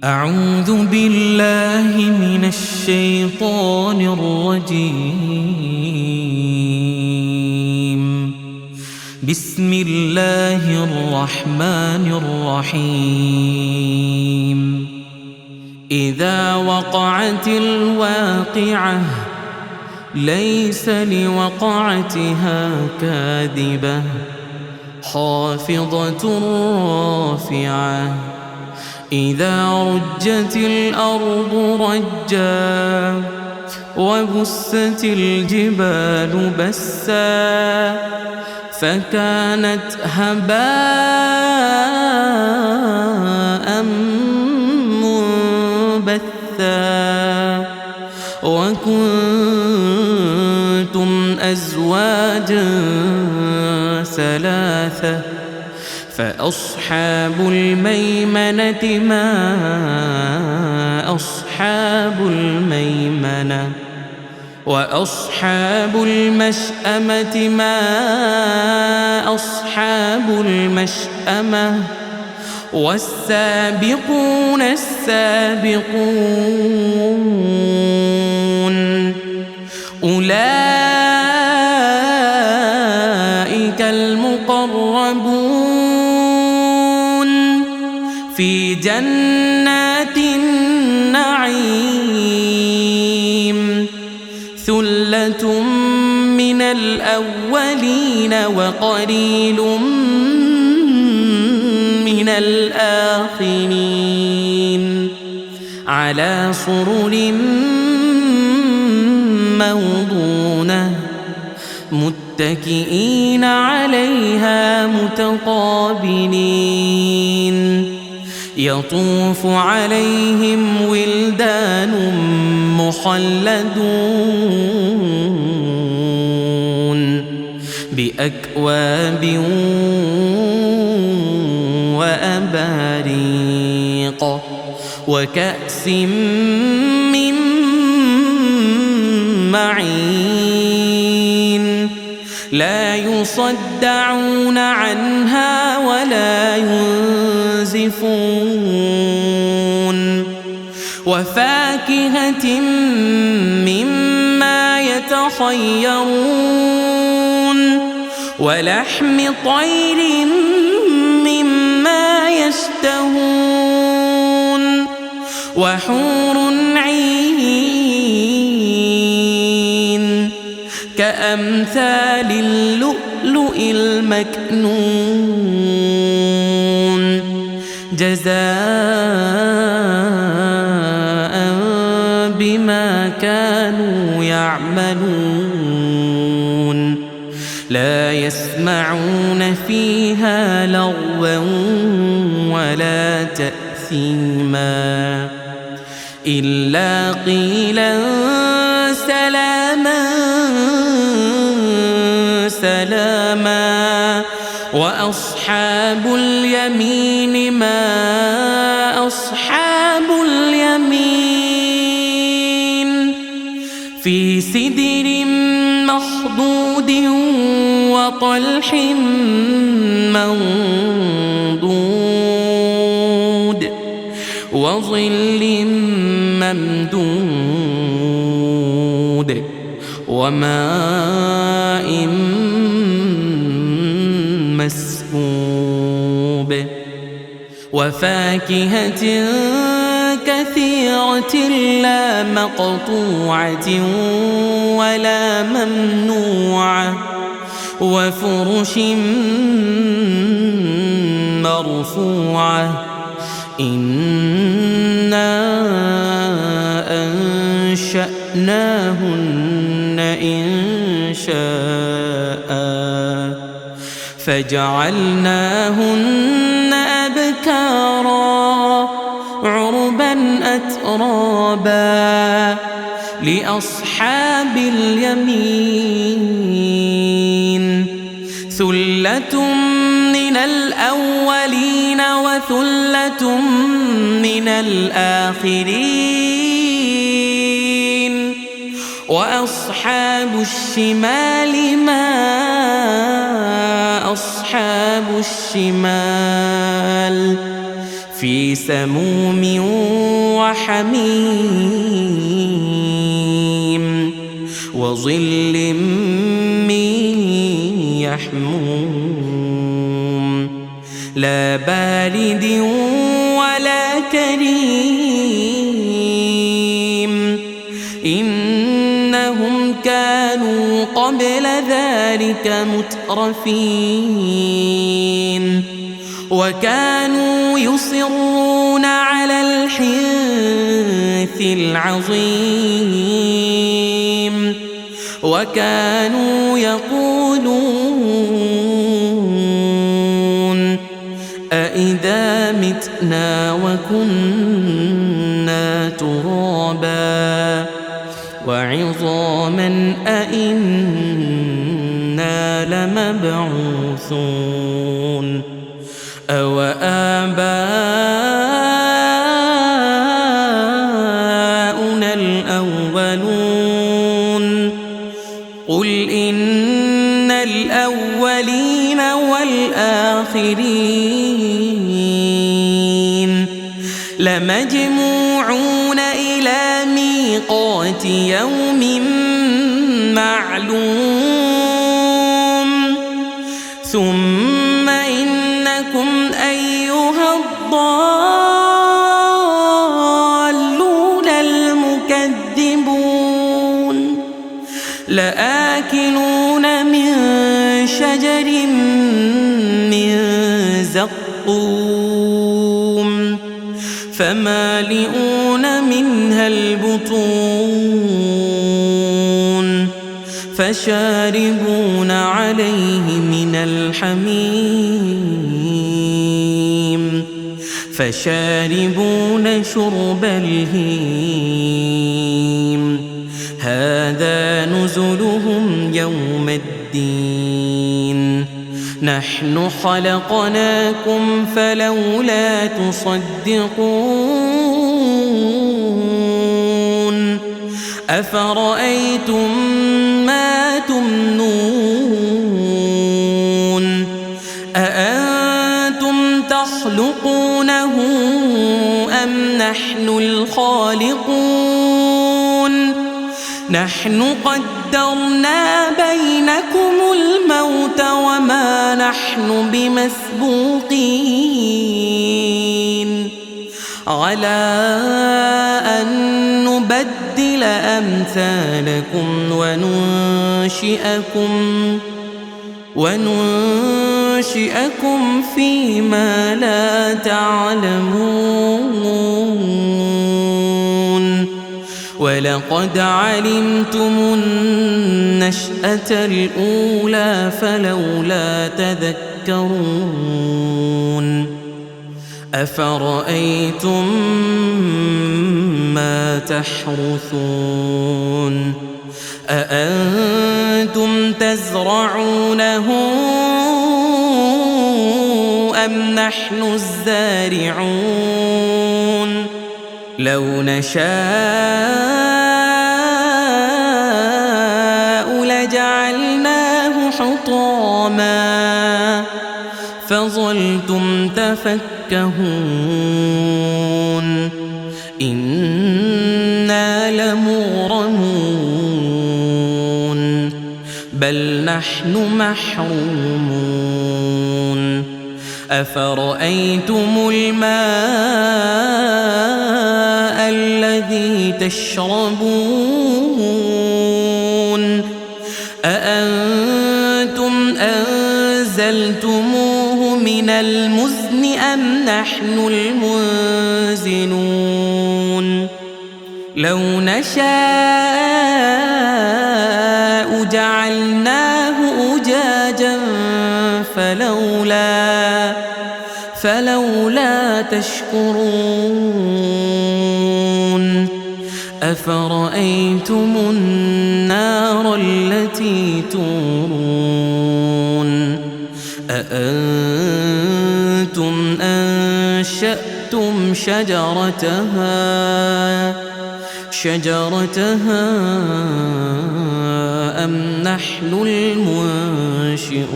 أعوذ بالله من الشيطان الرجيم. بسم الله الرحمن الرحيم. إذا وقعت الواقعة ليس لوقعتها كاذبة خافضة رافعة إذا رجت الأرض رجا وبست الجبال بسا فكانت هباء منبثا وكنتم أزواجا ثلاثة فأصحاب الميمنة ما أصحاب الميمنة وأصحاب المشأمة ما أصحاب المشأمة والسابقون السابقون أولئك المقربون في جنات النعيم ثلة من الأولين وقليل من الآخرين على سرر موضونة متكئين عليها متقابلين يطوف عليهم ولدان مخلدون بأكواب وأباريق وكأس من معين لا يصدعون عنها ولا ينزفون وفاكهة مما يتخيرون ولحم طير مما يشتهون وحور عين كأمثال اللؤلؤ المكنون جزاء بما كانوا يعملون لا يسمعون فيها لغوا ولا تأثيما إلا قيلا سلاما سلاما وأصحاب اليمين ما أصحاب اليمين في سدر مخضود وطلح منضود وظل ممدود وماء مسكوب وفاكهة كثيرة لا مقطوعة ولا ممنوعة وفرش مرفوعة إنا أنشأناهن إنشاء فجعلناهن أبكارا عربا أترابا لأصحاب اليمين ثلة من الأولين وثلة من الآخرين وأصحاب الشمال ما أصحاب الشمال في سموم وحميم وظل من يحموم لا بارد ولا كريم إنهم كانوا قبل ذلك مترفين وكانوا يصرون على الحنث العظيم وكانوا يقولون أإذا متنا وكنا ترابا وعظاما أإنا لمبعوثون أو آباؤنا الأولون قل إن الأولين والآخرين لمجموعون إلى ميقات يوم معلوم ثم إنكم أيها الضالون المكذبون لآكلون من شجر من زقوم فمالئون منها البطون فشاربون عليه من الحميم فشاربون شرب الهيم هذا نزلهم يوم الدين نحن خلقناكم فلولا تصدقون أفرأيتم ما تمنون أأنتم تخلقونه أم نحن الخالقون نحن قدرنا بينكم الموت وما نحن بمسبوقين على أن نبدل أمثالكم وننشئكم فيما لا تعلمون ولقد علمتم النشأة الأولى فلولا تذكرون أفرأيتم ما تحرثون أأنتم تزرعونه أم نحن الزارعون لو نشاء لجعلناه حطاما فظلتم تفكهون إنا لمغرمون بل نحن محرومون أفرأيتم الماء الذي تشربون أأنتم أنزلتموه من المزن أم نحن المنزلون لو نشاء جعلناه أجاجا فلولا تشكرون أفرأيتم النار التي تورون أأنتم أنشأتم شجرتها أم نحن المنشئون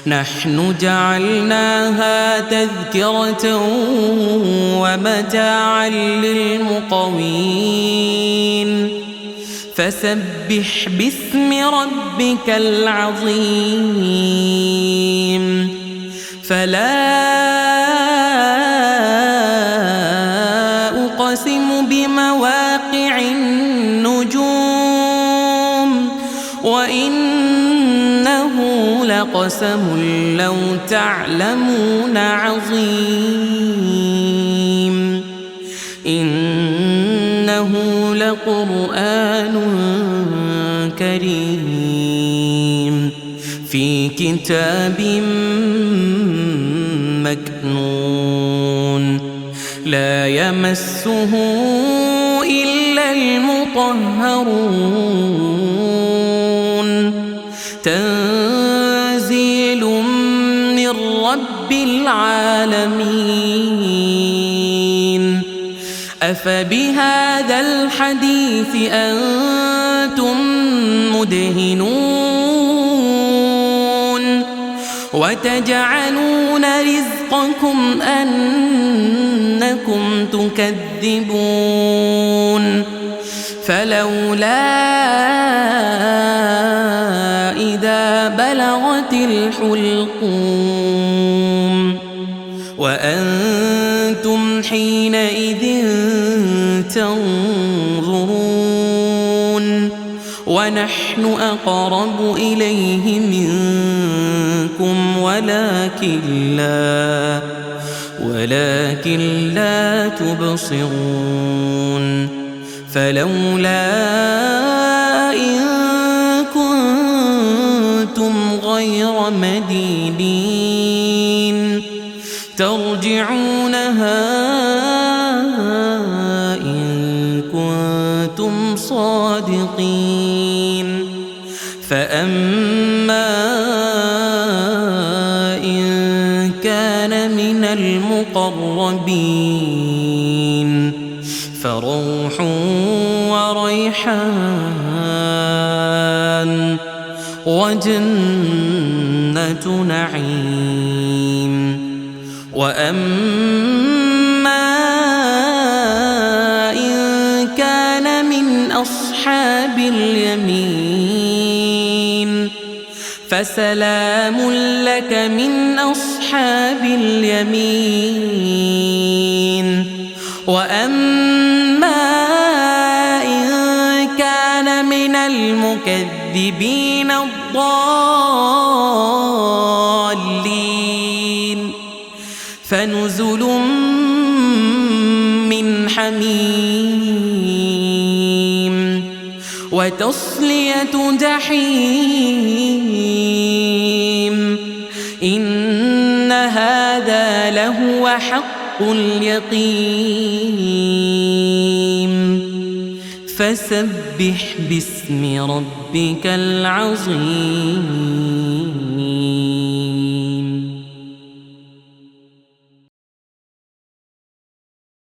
نحن جعلناها تذكرة ومتاعا للمقوين فسبح باسم ربك العظيم فلا أقسم بمواقع النجوم وإنه لقسم لو تعلمون عظيم إنه لقرآن كريم في كتاب مكنون لا يمسه إلا المطهرون تنزيل من رب العالمين أفبهذا الحديث أنتم مدهنون وتجعلون رزقكم أنكم تكذبون فلولا إذا بلغت الحلقوم وأنتم حينئذ تنظرون ونحن أقرب إليه منكم ولكن لا تبصرون فلولا إن كنتم غير مدينين ترجعونها إن كنتم صادقين فأما إن كان من المقربين فروح وريحان وجنة نعيم وأما إن كان من أصحاب اليمين فسلام لك من أصحاب اليمين وأما إن كان من المكذبين الضالين فنزل من حميم وتصلية جحيم إن هذا لهو حق اليقين فسبح باسم ربك العظيم